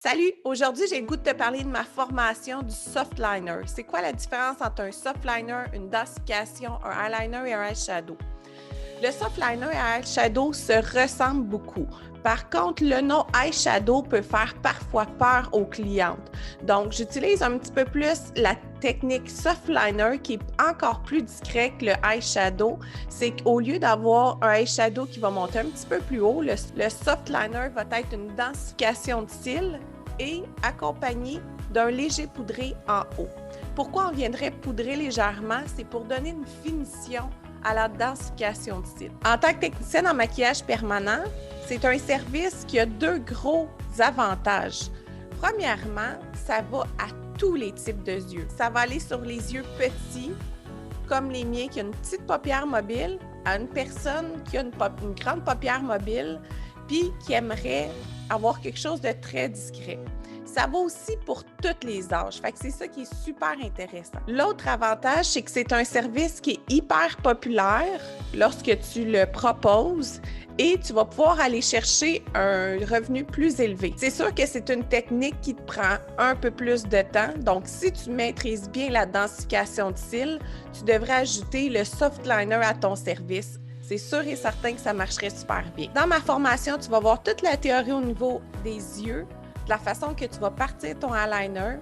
Salut! Aujourd'hui, j'ai le goût de te parler de ma formation du soft liner. C'est quoi la différence entre un soft liner, une densification, un eyeliner et un eyeshadow? Le soft liner et un eyeshadow se ressemblent beaucoup. Par contre, le nom eyeshadow peut faire parfois peur aux clientes. Donc, j'utilise un petit peu plus la technique soft liner qui est encore plus discret que le eyeshadow. C'est qu'au lieu d'avoir un eyeshadow qui va monter un petit peu plus haut, le soft liner va être une densification de cils et accompagné d'un léger poudré en haut. Pourquoi on viendrait poudrer légèrement? C'est pour donner une finition à la densification de cils. En tant que technicienne en maquillage permanent, c'est un service qui a deux gros avantages. Premièrement, ça va à tous les types de yeux. Ça va aller sur les yeux petits, comme les miens qui ont une petite paupière mobile, à une personne qui a une grande paupière mobile, puis qui aimerait avoir quelque chose de très discret. Ça va aussi pour tous les âges. Fait que c'est ça qui est super intéressant. L'autre avantage, c'est que c'est un service qui est hyper populaire lorsque tu le proposes et tu vas pouvoir aller chercher un revenu plus élevé. C'est sûr que c'est une technique qui te prend un peu plus de temps. Donc, si tu maîtrises bien la densification de cils, tu devrais ajouter le soft liner à ton service. C'est sûr et certain que ça marcherait super bien. Dans ma formation, tu vas voir toute la théorie au niveau des yeux, de la façon que tu vas partir ton eyeliner.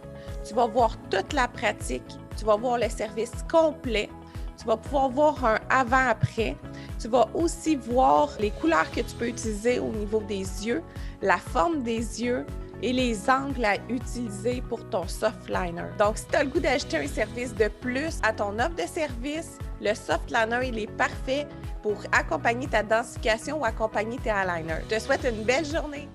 Tu vas voir toute la pratique. Tu vas voir le service complet. Tu vas pouvoir voir un avant-après. Tu vas aussi voir les couleurs que tu peux utiliser au niveau des yeux, la forme des yeux et les angles à utiliser pour ton soft liner. Donc, si tu as le goût d'ajouter un service de plus à ton offre de service, le soft liner, il est parfait pour accompagner ta densification ou accompagner tes eyeliners. Je te souhaite une belle journée!